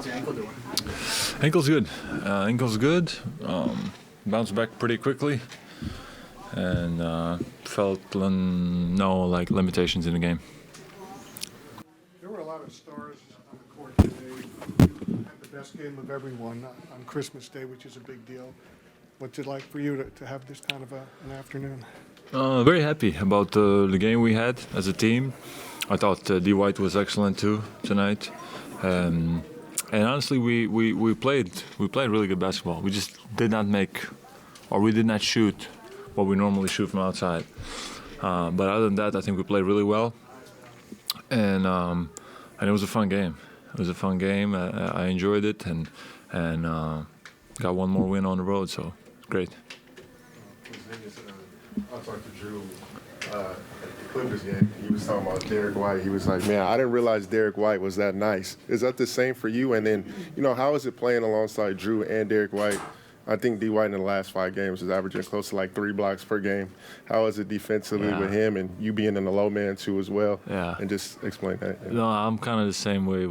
How's your ankle doing? Ankle's good. Ankle's good. Bounced back pretty quickly, and felt no limitations in the game. There were a lot of stars on the court today. You had the best game of everyone on Christmas Day, which is a big deal. What's it like for you to have this kind of an afternoon? Very happy about the game we had as a team. I thought D. White was excellent too tonight. And honestly, we played really good basketball. We just did not shoot what we normally shoot from outside. But other than that, I think we played really well. And it was a fun game. It was a fun game. I enjoyed it and got one more win on the road. So great. I talked to Drew at the Clippers game. He was talking about Derrick White. He was like, man, I didn't realize Derrick White was that nice. Is that the same for you? And then, how is it playing alongside Drew and Derrick White? I think D. White in the last 5 games is averaging close to 3 blocks per game. How is it defensively with him and you being in the low man too as well? Yeah. And just explain that. Yeah. No, I'm kind of the same way.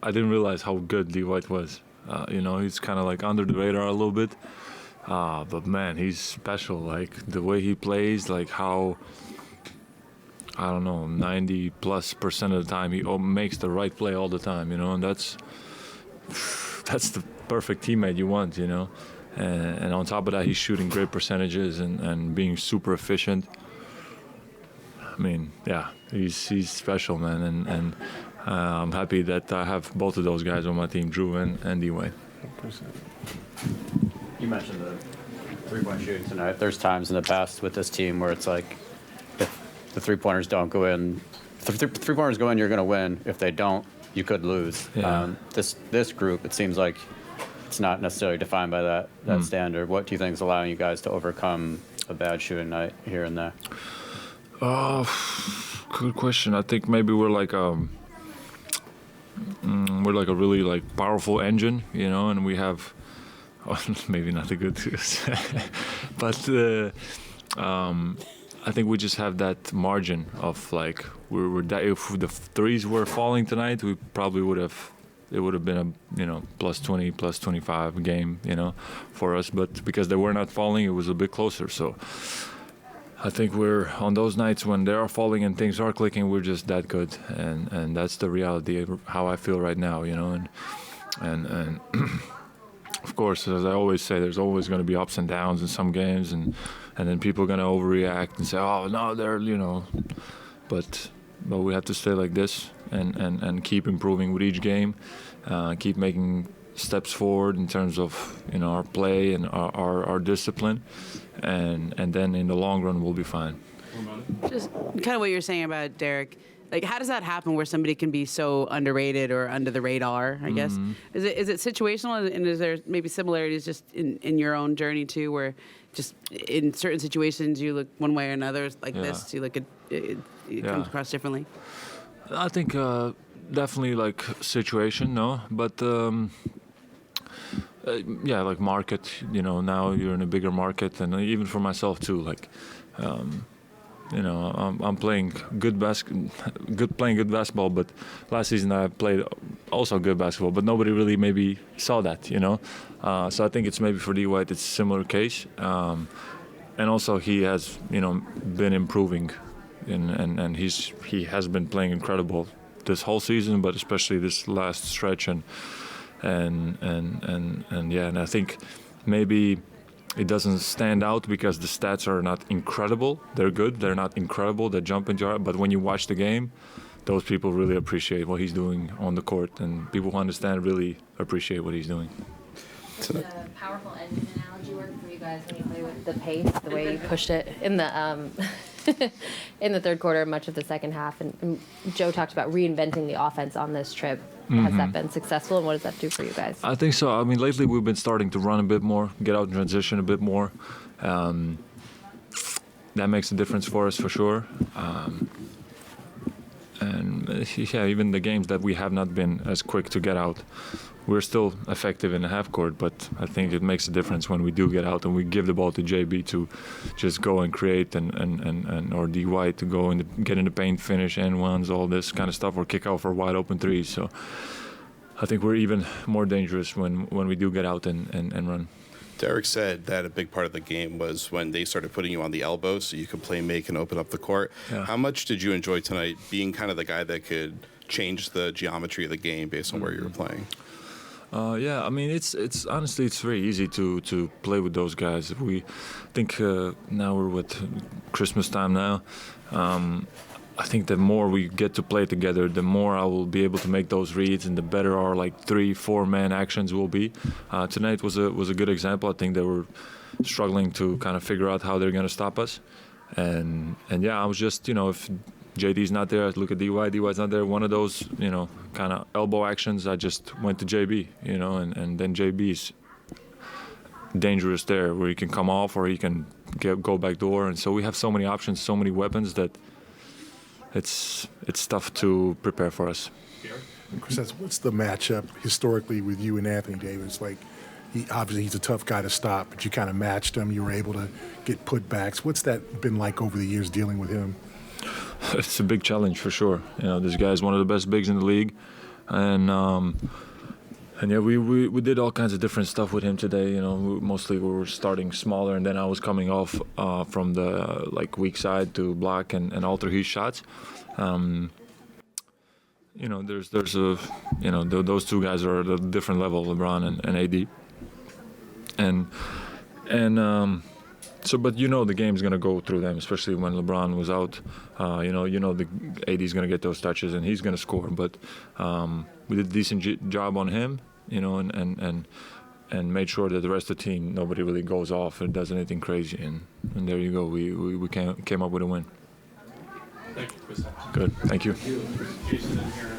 I didn't realize how good D. White was. He's kind of under the radar a little bit. But man, he's special. The way he plays, how, I don't know, 90+% of the time he makes the right play all the time, and that's the perfect teammate you want, And on top of that, he's shooting great percentages and being super efficient. I mean, yeah, he's special, man. And I'm happy that I have both of those guys on my team, Drew and D-Wayne. You mentioned the three-point shooting tonight. There's times in the past with this team where it's if the three-pointers don't go in, if the three-pointers go in, you're going to win. If they don't, you could lose. Yeah. This group, it seems like it's not necessarily defined by that standard. What do you think is allowing you guys to overcome a bad shooting night here and there? Good question. I think maybe we're like a really powerful engine, and we have. Maybe not a good but I think we just have that margin of if the threes were falling tonight, we probably would have been a +20, +25 game, for us. But because they were not falling, it was a bit closer. So I think we're on those nights when they are falling and things are clicking, we're just that good, and that's the reality of how I feel right now, and. Of course, as I always say, there's always going to be ups and downs in some games, and then people are going to overreact and say, "Oh no, they're But we have to stay like this and keep improving with each game, keep making steps forward in terms of our play and our discipline, and then in the long run we'll be fine. Just kind of what you're saying about Derrick. How does that happen where somebody can be so underrated or under the radar, I guess? Is it situational, and is there maybe similarities just in your own journey too, where just in certain situations you look one way or another this, you look at it comes across differently? I think definitely situation, no, but market, now you're in a bigger market, and even for myself too, I'm playing good basketball, but last season I played also good basketball, but nobody really maybe saw that, So I think it's maybe for D. White it's a similar case, and also he has been improving, and he has been playing incredible this whole season, but especially this last stretch, and I think maybe. It doesn't stand out because the stats are not incredible. They're good. They're not incredible. They jump into your. But when you watch the game, those people really appreciate what he's doing on the court, and people who understand really appreciate what he's doing. Does the powerful engine analogy work for you guys when you play with the pace, the way you pushed it in the in the third quarter, much of the second half? And Joe talked about reinventing the offense on this trip. Has that been successful, and what does that do for you guys? I think so. I mean, lately we've been starting to run a bit more, get out in transition a bit more. That makes a difference for us for sure. Even the games that we have not been as quick to get out, we're still effective in the half court, but I think it makes a difference when we do get out and we give the ball to JB to just go and create and or D. White to go and get in the paint, finish N1s, all this kind of stuff, or kick out for wide open threes. So I think we're even more dangerous when we do get out and run. Derrick said that a big part of the game was when they started putting you on the elbow so you could play make and open up the court. Yeah. How much did you enjoy tonight being kind of the guy that could change the geometry of the game based on where you were playing? Yeah, I mean, it's honestly, it's very easy to play with those guys. We think now we're with Christmas time now. I think the more we get to play together, the more I will be able to make those reads, and the better our like 3-4 man actions will be. Tonight was a good example. I think they were struggling to kind of figure out how they're going to stop us, and yeah, I was just, if JD's not there, I look at DY. DY's not there. One of those, kind of elbow actions, I just went to JB, and then JB's dangerous there, where he can come off or he can go back door, and so we have so many options, so many weapons that it's tough to prepare for us. Chris, what's the matchup historically with you and Anthony Davis? Like, obviously he's a tough guy to stop, but you kind of matched him. You were able to get putbacks. What's that been like over the years dealing with him? It's a big challenge for sure. This guy's one of the best bigs in the league, and yeah, we did all kinds of different stuff with him today. Mostly we were starting smaller, and then I was coming off from the weak side to block and alter his shots. There's a those two guys are at a different level, LeBron and AD, and so, but the game's gonna go through them, especially when LeBron was out. The AD's gonna get those touches and he's gonna score. But we did a decent job on him, and made sure that the rest of the team, nobody really goes off and does anything crazy. And there you go. We came up with a win. Thank you, Chris. Good. Thank you. Jason in here.